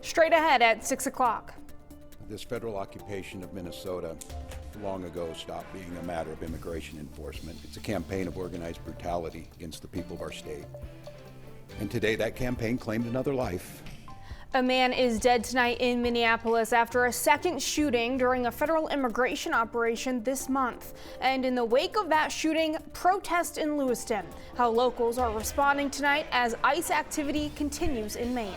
Straight ahead at 6 o'clock. This federal occupation of Minnesota long ago stopped being a matter of immigration enforcement. It's a campaign of organized brutality against the people of our state. And today that campaign claimed another life. A man is dead tonight in Minneapolis after a second shooting during a federal immigration operation this month. And in the wake of that shooting, protests in Lewiston. How locals are responding tonight as ICE activity continues in Maine.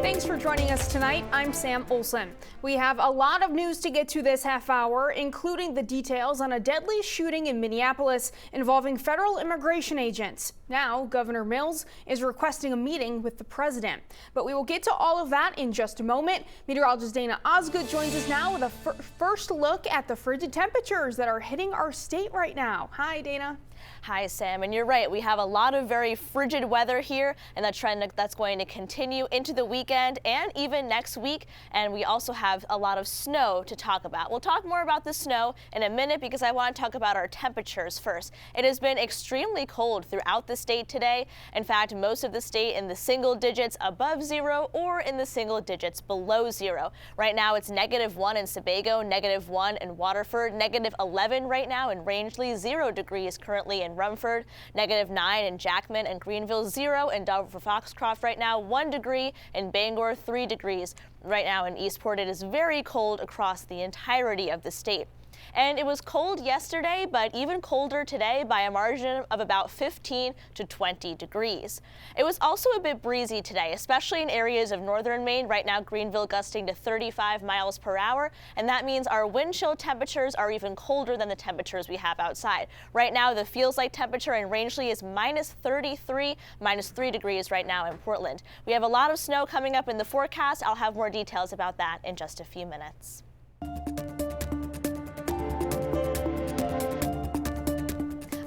Thanks for joining us tonight. I'm Sam Olson. We have a lot of news to get to this half hour, including the details on a deadly shooting in Minneapolis involving federal immigration agents. Now, Governor Mills is requesting a meeting with the president. But we will get to all of that in just a moment. Meteorologist Dana Osgood joins us now with a first look at the frigid temperatures that are hitting our state right now. Hi, Dana. Hi, Sam, and you're right. We have a lot of very frigid weather here, and that trend that's going to continue into the weekend and even next week. And we also have a lot of snow to talk about. We'll talk more about the snow in a minute because I want to talk about our temperatures first. It has been extremely cold throughout the state today. In fact, most of the state in the single digits above zero or in the single digits below zero. Right now, it's -1 in Sebago, -1 in Waterford, -11 right now in Rangeley, 0 degrees currently in Rumford, -9 in Jackman and Greenville, 0 in Dover Foxcroft right now, 1 degree in Bangor, 3 degrees right now in Eastport. It is very cold across the entirety of the state. And it was cold yesterday, but even colder today by a margin of about 15 to 20 degrees. It was also a bit breezy today, especially in areas of northern Maine. Right now, Greenville gusting to 35 miles per hour, and that means our wind chill temperatures are even colder than the temperatures we have outside. Right now, the feels-like temperature in Rangeley is -33, -3 degrees right now in Portland. We have a lot of snow coming up in the forecast. I'll have more details about that in just a few minutes.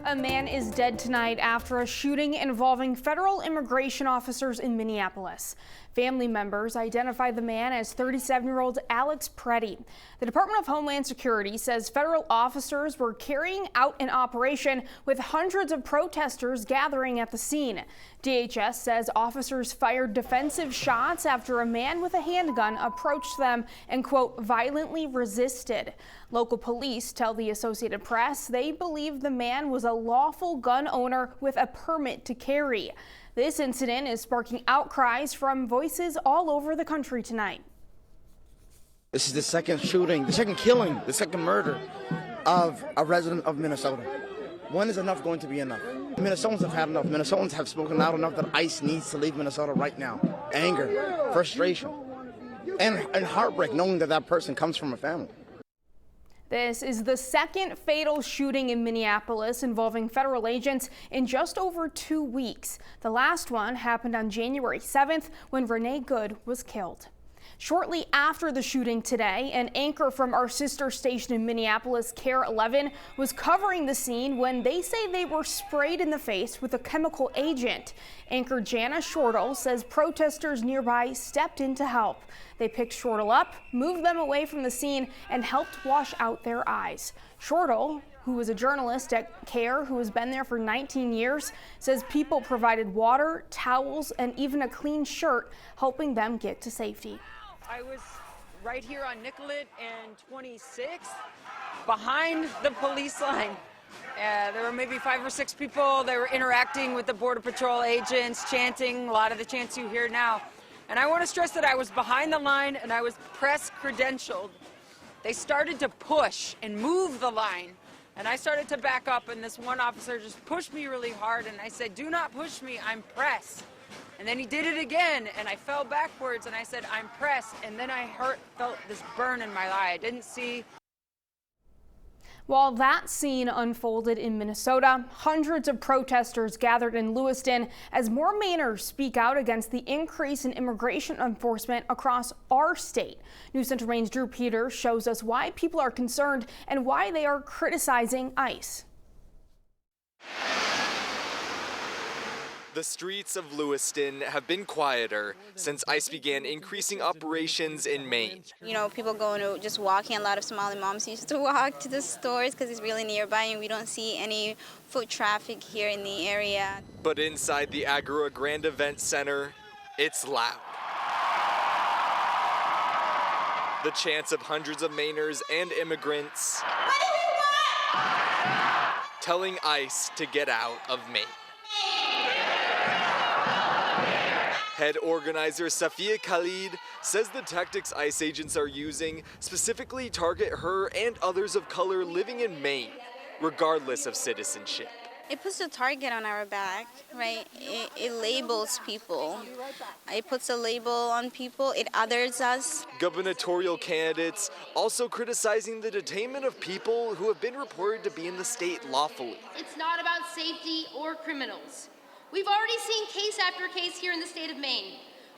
A man is dead tonight after a shooting involving federal immigration officers in Minneapolis. Family members identified the man as 37-year-old Alex Preddy. The Department of Homeland Security says federal officers were carrying out an operation with hundreds of protesters gathering at the scene. DHS says officers fired defensive shots after a man with a handgun approached them and, quote, violently resisted. Local police tell the Associated Press they believe the man was a lawful gun owner with a permit to carry. This incident is sparking outcries from voices all over the country tonight. This is the second shooting, the second killing, the second murder of a resident of Minnesota. When is enough going to be enough? Minnesotans have had enough. Minnesotans have spoken loud enough that ICE needs to leave Minnesota right now. Anger, frustration, and heartbreak knowing that that person comes from a family. This is the second fatal shooting in Minneapolis involving federal agents in just over 2 weeks. The last one happened on January 7th when Renee Good was killed. Shortly after the shooting today, an anchor from our sister station in Minneapolis, KARE 11, was covering the scene when they say they were sprayed in the face with a chemical agent. Anchor Jana Shortle says protesters nearby stepped in to help. They picked Shortle up, moved them away from the scene, and helped wash out their eyes. Shortle, who was a journalist at KARE who has been there for 19 years, says people provided water, towels, and even a clean shirt, helping them get to safety. I was right here on Nicollet and 26th, behind the police line. There were maybe 5 or 6 people. They were interacting with the Border Patrol agents, chanting a lot of the chants you hear now. And I want to stress that I was behind the line and I was press credentialed. They started to push and move the line. And I started to back up, and this one officer just pushed me really hard, and I said, "Do not push me, I'm press." And then he did it again, and I fell backwards, and I said, "I'm press." And then I felt this burn in my eye. I didn't see. While that scene unfolded in Minnesota, hundreds of protesters gathered in Lewiston as more Mainers speak out against the increase in immigration enforcement across our state. News Central Maine's Drew Peters shows us why people are concerned and why they are criticizing ICE. The streets of Lewiston have been quieter since ICE began increasing operations in Maine. You know, people going to just walking. A lot of Somali moms used to walk to the stores because it's really nearby and we don't see any foot traffic here in the area. But inside the Agua Grande Event Center, it's loud. The chants of hundreds of Mainers and immigrants telling ICE to get out of Maine. Head organizer Safia Khalid says the tactics ICE agents are using specifically target her and others of color living in Maine, regardless of citizenship. It puts a target on our back, right? It labels people. It puts a label on people. It others us. Gubernatorial candidates also criticizing the detainment of people who have been reported to be in the state lawfully. It's not about safety or criminals. We've already seen case after case here in the state of Maine,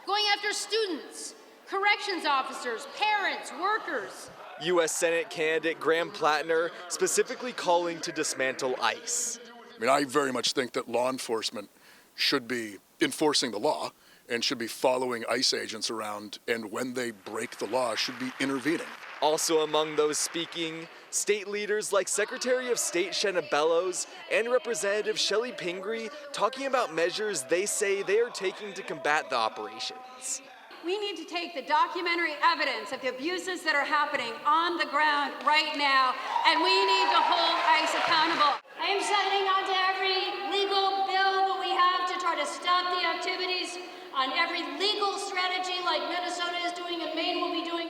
going after students, corrections officers, parents, workers. U.S. Senate candidate Graham Plattner specifically calling to dismantle ICE. I mean, I very much think that law enforcement should be enforcing the law and should be following ICE agents around, and when they break the law, should be intervening. Also among those speaking, state leaders like Secretary of State Shenna Bellows and Representative Shelley Pingree talking about measures they say they are taking to combat the operations. We need to take the documentary evidence of the abuses that are happening on the ground right now, and we need to hold ICE accountable. I am signing on to every legal bill that we have to try to stop the activities, on every legal strategy like Minnesota is doing and Maine will be doing.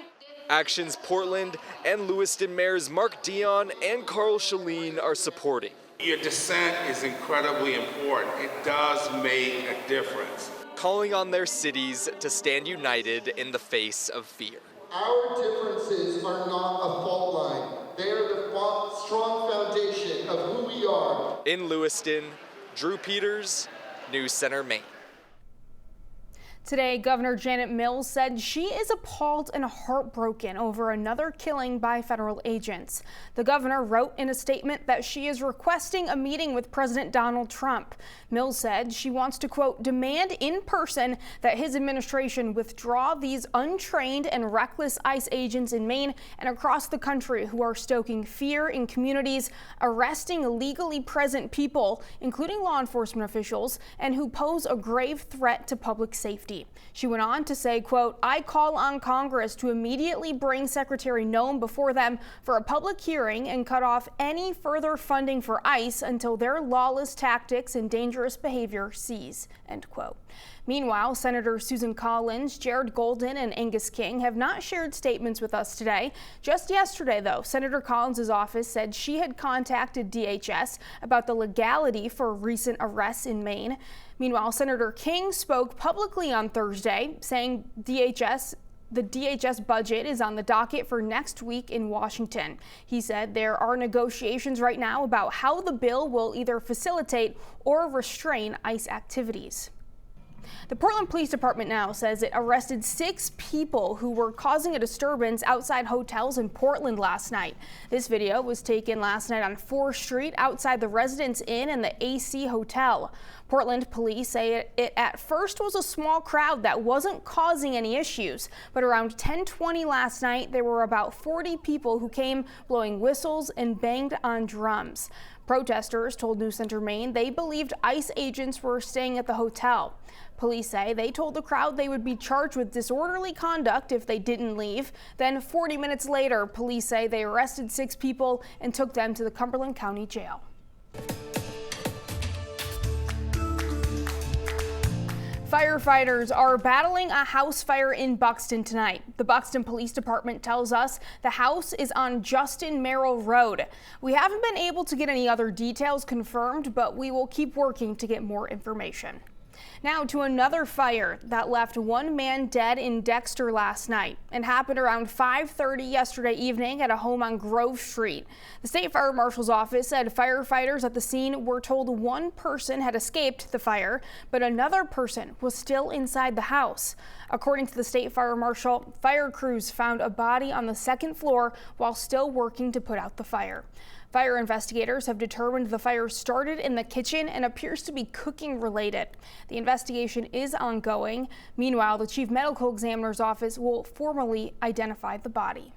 Actions Portland and Lewiston mayors Mark Dion and Carl Shaleen are supporting. Your dissent is incredibly important. It does make a difference. Calling on their cities to stand united in the face of fear. Our differences are not a fault line. They are the strong foundation of who we are. In Lewiston, Drew Peters, News Center, Maine. Today, Governor Janet Mills said she is appalled and heartbroken over another killing by federal agents. The governor wrote in a statement that she is requesting a meeting with President Donald Trump. Mills said she wants to, quote, demand in person that his administration withdraw these untrained and reckless ICE agents in Maine and across the country who are stoking fear in communities, arresting illegally present people, including law enforcement officials, and who pose a grave threat to public safety. She went on to say, quote, I call on Congress to immediately bring Secretary Noem before them for a public hearing and cut off any further funding for ICE until their lawless tactics and dangerous behavior cease, end quote. Meanwhile, Senator Susan Collins, Jared Golden, and Angus King have not shared statements with us today. Just yesterday, though, Senator Collins' office said she had contacted DHS about the legality for recent arrests in Maine. Meanwhile, Senator King spoke publicly on Thursday, saying the DHS budget is on the docket for next week in Washington. He said there are negotiations right now about how the bill will either facilitate or restrain ICE activities. The Portland Police Department now says it arrested 6 people who were causing a disturbance outside hotels in Portland last night. This video was taken last night on 4th Street outside the Residence Inn and the AC Hotel. Portland police say it at first was a small crowd that wasn't causing any issues, but around 10:20 last night there were about 40 people who came blowing whistles and banged on drums. Protesters told News Center Maine they believed ICE agents were staying at the hotel. Police say they told the crowd they would be charged with disorderly conduct if they didn't leave. Then 40 minutes later, police say they arrested 6 people and took them to the Cumberland County Jail. Firefighters are battling a house fire in Buxton tonight. The Buxton Police Department tells us the house is on Justin Merrill Road. We haven't been able to get any other details confirmed, but we will keep working to get more information. Now to another fire that left 1 man dead in Dexter last night and happened around 5:30 yesterday evening at a home on Grove Street. The State Fire Marshal's office said firefighters at the scene were told 1 person had escaped the fire, but another person was still inside the house. According to the State Fire Marshal, fire crews found a body on the 2nd floor while still working to put out the fire. Fire investigators have determined the fire started in the kitchen and appears to be cooking related. The investigation is ongoing. Meanwhile, the chief medical examiner's office will formally identify the body.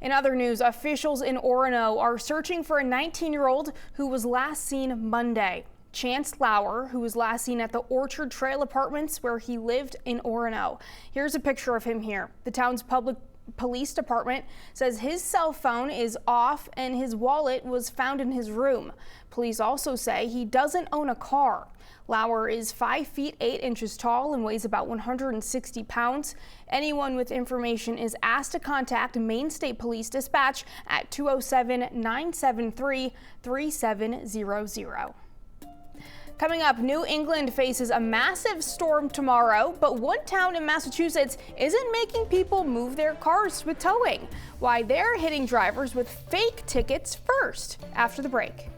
In other news, officials in Orono are searching for a 19-year-old who was last seen Monday. Chance Lauer, who was last seen at the Orchard Trail Apartments where he lived in Orono. Here's a picture of him here. The town's public police department says his cell phone is off and his wallet was found in his room. Police also say he doesn't own a car. Lauer is 5 feet 8 inches tall and weighs about 160 pounds. Anyone with information is asked to contact Maine State Police Dispatch at 207-973-3700. Coming up, New England faces a massive storm tomorrow, but one town in Massachusetts isn't making people move their cars with towing. Why they're hitting drivers with fake tickets first, after the break.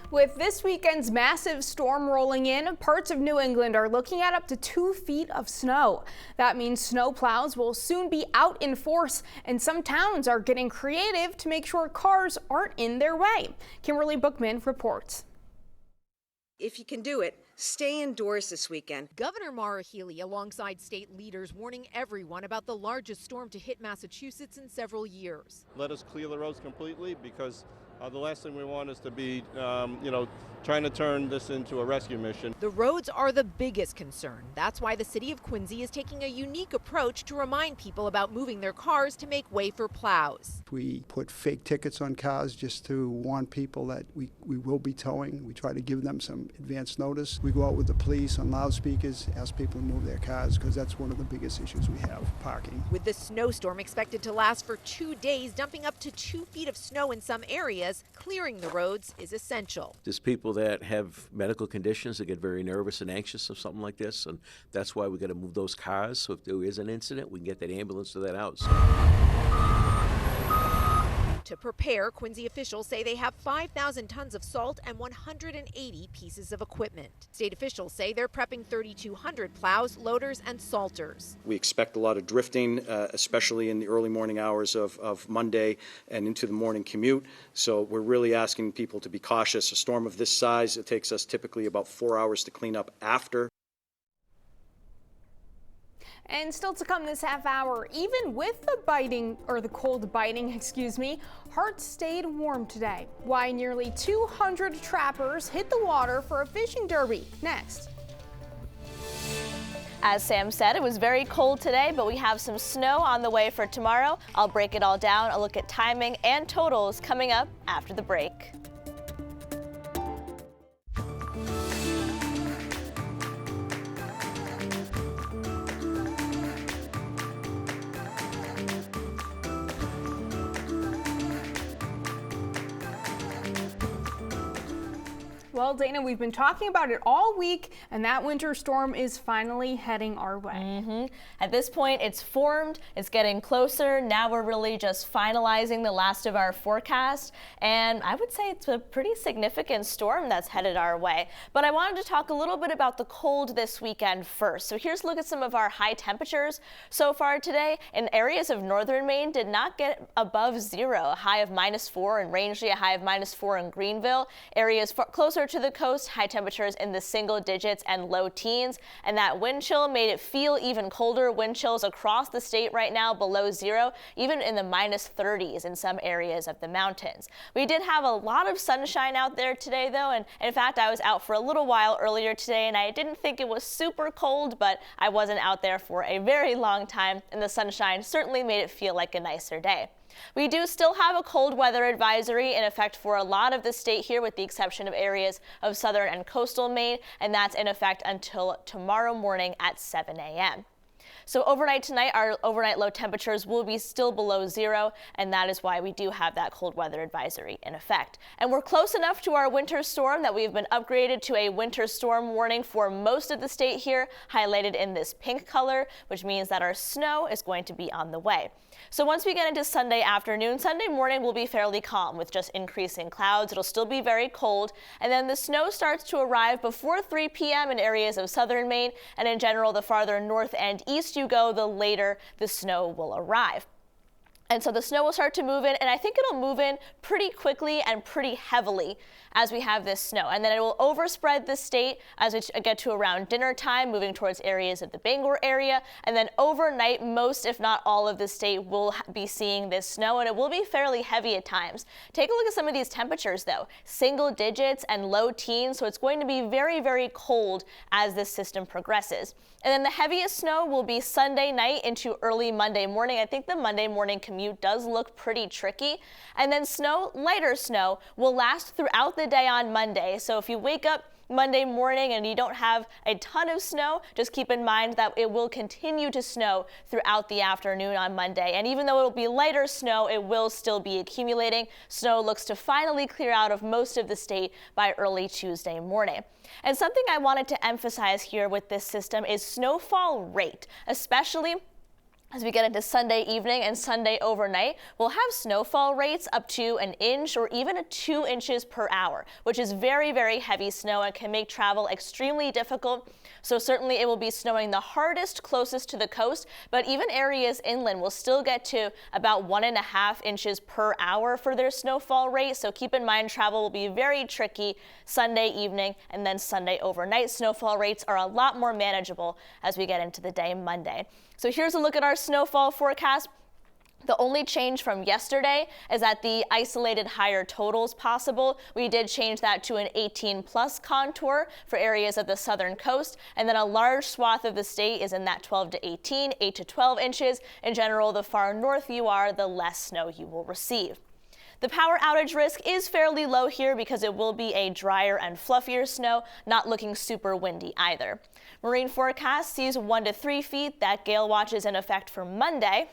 With this weekend's massive storm rolling in, parts of New England are looking at up to 2 feet of snow. That means snow plows will soon be out in force, and some towns are getting creative to make sure cars aren't in their way. Kimberly Bookman reports. If you can do it, stay indoors this weekend. Governor Maura Healey alongside state leaders warning everyone about the largest storm to hit Massachusetts in several years. Let us clear the roads completely, because the last thing we want is to be, trying to turn this into a rescue mission. The roads are the biggest concern. That's why the city of Quincy is taking a unique approach to remind people about moving their cars to make way for plows. We put fake tickets on cars just to warn people that we will be towing. We try to give them some advance notice. We go out with the police on loudspeakers, ask people to move their cars, because that's one of the biggest issues we have, parking. With the snowstorm expected to last for 2 days, dumping up to 2 feet of snow in some areas, clearing the roads is essential. There's people that have medical conditions that get very nervous and anxious of something like this, and that's why we got to move those cars, so if there is an incident, we can get that ambulance to that house. To prepare, Quincy officials say they have 5,000 tons of salt and 180 pieces of equipment. State officials say they're prepping 3,200 plows, loaders, and salters. We expect a lot of drifting, especially in the early morning hours of Monday and into the morning commute. So we're really asking people to be cautious. A storm of this size, it takes us typically about 4 hours to clean up after. And still to come this half hour, even with the cold biting, hearts stayed warm today. Why nearly 200 trappers hit the water for a fishing derby. Next. As Sam said, it was very cold today, but we have some snow on the way for tomorrow. I'll break it all down, a look at timing and totals coming up after the break. Well, Dana, we've been talking about it all week, and that winter storm is finally heading our way. At this point, it's formed, it's getting closer. Now we're really just finalizing the last of our forecast, and I would say it's a pretty significant storm that's headed our way. But I wanted to talk a little bit about the cold this weekend first. So here's a look at some of our high temperatures so far today. In areas of northern Maine, did not get above zero, a high of -4 in Rangeley, a high of -4 in Greenville. Areas closer to the coast, high temperatures in the single digits and low teens, and that wind chill made it feel even colder. Wind chills across the state right now below zero, even in the -30s in some areas of the mountains. We did have a lot of sunshine out there today though, and in fact I was out for a little while earlier today and I didn't think it was super cold, but I wasn't out there for a very long time, and the sunshine certainly made it feel like a nicer day. We do still have a cold weather advisory in effect for a lot of the state here, with the exception of areas of southern and coastal Maine, and that's in effect until tomorrow morning at 7 a.m. So overnight tonight, our overnight low temperatures will be still below zero, and that is why we do have that cold weather advisory in effect. And we're close enough to our winter storm that we've been upgraded to a winter storm warning for most of the state here, highlighted in this pink color, which means that our snow is going to be on the way. So once we get into Sunday afternoon, Sunday morning will be fairly calm with just increasing clouds. It'll still be very cold, and then the snow starts to arrive before 3 p.m. in areas of southern Maine, and in general, the farther north and east you go, the later the snow will arrive. And so the snow will start to move in, and I think it'll move in pretty quickly and pretty heavily as we have this snow. And then it will overspread the state as we get to around dinner time, moving towards areas of the Bangor area. And then overnight, most, if not all of the state will be seeing this snow, and it will be fairly heavy at times. Take a look at some of these temperatures, though. Single digits and low teens, so it's going to be very, very cold as this system progresses. And then the heaviest snow will be Sunday night into early Monday morning. I think the Monday morning commute does look pretty tricky. And then snow, lighter snow, will last throughout the day on Monday. So if you wake up Monday morning and you don't have a ton of snow, just keep in mind that it will continue to snow throughout the afternoon on Monday. And even though it will be lighter snow, it will still be accumulating. Snow looks to finally clear out of most of the state by early Tuesday morning. And something I wanted to emphasize here with this system is snowfall rate, especially as we get into Sunday evening and Sunday overnight. We'll have snowfall rates up to an inch or even 2 inches per hour, which is very, very heavy snow and can make travel extremely difficult. So certainly it will be snowing the hardest closest to the coast, but even areas inland will still get to about 1.5 inches per hour for their snowfall rate. So keep in mind, travel will be very tricky Sunday evening and then Sunday overnight. Snowfall rates are a lot more manageable as we get into the day Monday. So here's a look at our snowfall forecast. The only change from yesterday is that the isolated higher totals possible. We did change that to an 18+ contour for areas of the southern coast, and then a large swath of the state is in that 12 to 18, 8 to 12 inches. In general, the far north you are, the less snow you will receive. The power outage risk is fairly low here because it will be a drier and fluffier snow, not looking super windy either. Marine forecast sees 1 to 3 feet. That gale watch is in effect for Monday.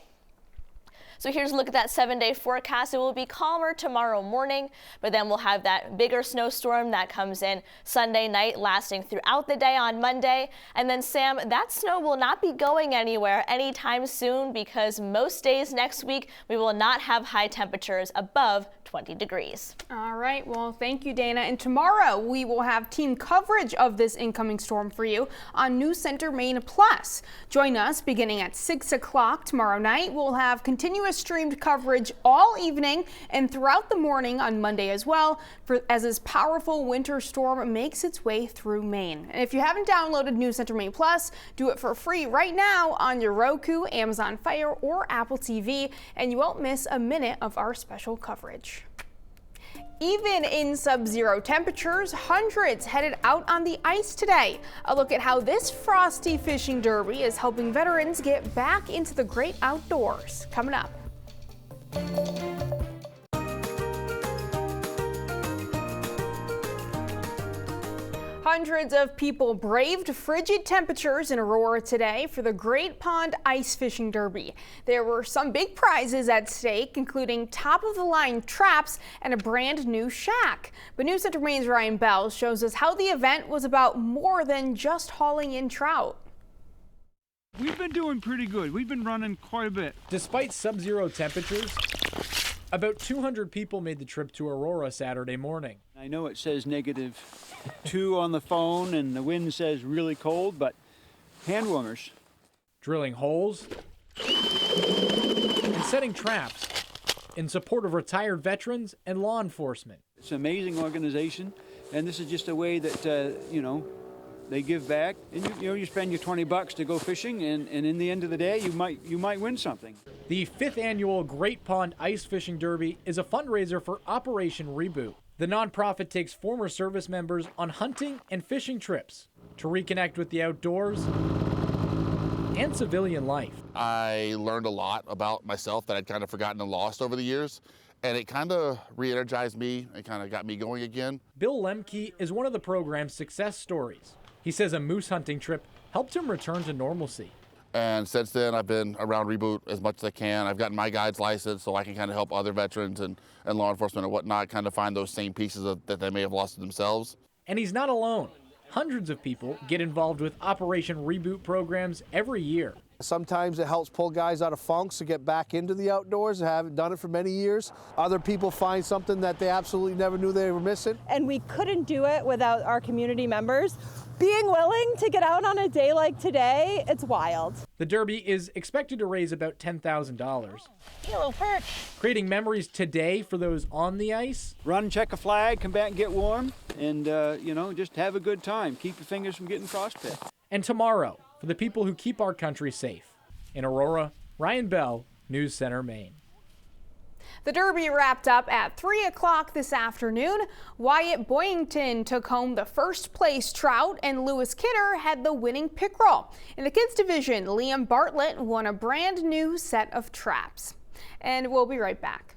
So here's a look at that 7-day forecast. It will be calmer tomorrow morning, but then we'll have that bigger snowstorm that comes in Sunday night, lasting throughout the day on Monday. And then, Sam, that snow will not be going anywhere anytime soon because most days next week we will not have high temperatures above 20 degrees. All right, well, thank you, Dana. And tomorrow we will have team coverage of this incoming storm for you on News Center Maine Plus. Join us beginning at 6 o'clock tomorrow night. We'll have continuous streamed coverage all evening and throughout the morning on Monday as well, as this powerful winter storm makes its way through Maine. And if you haven't downloaded News Center Maine Plus, do it for free right now on your Roku, Amazon Fire, or Apple TV, and you won't miss a minute of our special coverage. Even in sub-zero temperatures, hundreds headed out on the ice today. A look at how this frosty fishing derby is helping veterans get back into the great outdoors. Coming up. Hundreds of people braved frigid temperatures in Aurora today for the Great Pond Ice Fishing Derby. There were some big prizes at stake, including top-of-the-line traps and a brand new shack. But News Center Maine's Ryan Bell shows us how the event was about more than just hauling in trout. We've been doing pretty good. We've been running quite a bit. Despite sub-zero temperatures, about 200 people made the trip to Aurora Saturday morning. I know it says -2 on the phone and the wind says really cold, but hand warmers. Drilling holes and setting traps in support of retired veterans and law enforcement. It's an amazing organization, and this is just a way that, they give back, and you spend your $20 to go fishing, and in the end of the day, you might win something. The 5th annual Great Pond Ice Fishing Derby is a fundraiser for Operation Reboot. The nonprofit takes former service members on hunting and fishing trips to reconnect with the outdoors and civilian life. I learned a lot about myself that I'd kind of forgotten and lost over the years, and it kind of re-energized me. It kind of got me going again. Bill Lemke is one of the program's success stories. He says a moose hunting trip helped him return to normalcy. And since then, I've been around Reboot as much as I can. I've gotten my guide's license so I can kind of help other veterans and law enforcement and whatnot kind of find those same pieces that they may have lost themselves. And he's not alone. Hundreds of people get involved with Operation Reboot programs every year. Sometimes it helps pull guys out of funks to get back into the outdoors and haven't done it for many years. Other people find something that they absolutely never knew they were missing. And we couldn't do it without our community members being willing to get out on a day like today. It's wild. The Derby is expected to raise about $10,000. Hello, perch. Creating memories today for those on the ice. Run, check a flag, come back and get warm, and, just have a good time. Keep your fingers from getting frostbite. And tomorrow, for the people who keep our country safe. In Aurora, Ryan Bell, News Center, Maine. The Derby wrapped up at 3 o'clock this afternoon. Wyatt Boyington took home the first place trout and Lewis Kidder had the winning pickerel. In the kids division, Liam Bartlett won a brand new set of traps. And we'll be right back.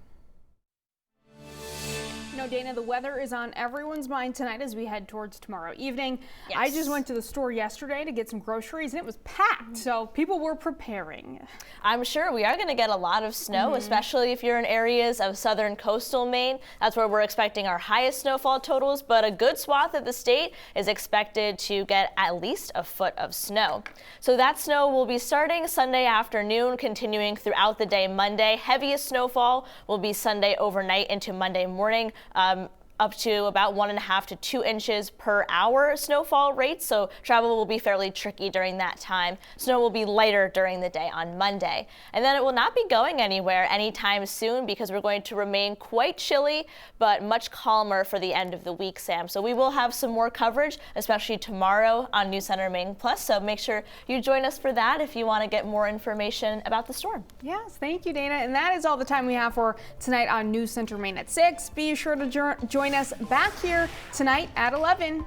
You know, Dana, the weather is on everyone's mind tonight as we head towards tomorrow evening. Yes. I just went to the store yesterday to get some groceries and it was packed, so people were preparing. I'm sure we are going to get a lot of snow, especially if you're in areas of southern coastal Maine. That's where we're expecting our highest snowfall totals, but a good swath of the state is expected to get at least a foot of snow. So that snow will be starting Sunday afternoon, continuing throughout the day Monday. Heaviest snowfall will be Sunday overnight into Monday morning. Up to about 1.5 to 2 inches per hour snowfall rates, so travel will be fairly tricky during that time. Snow will be lighter during the day on Monday. And then it will not be going anywhere anytime soon because we're going to remain quite chilly, but much calmer for the end of the week, Sam. So we will have some more coverage, especially tomorrow on News Center Maine Plus, so make sure you join us for that if you want to get more information about the storm. Yes, thank you, Dana. And that is all the time we have for tonight on News Center Maine at 6. Be sure to join us back here tonight at 11.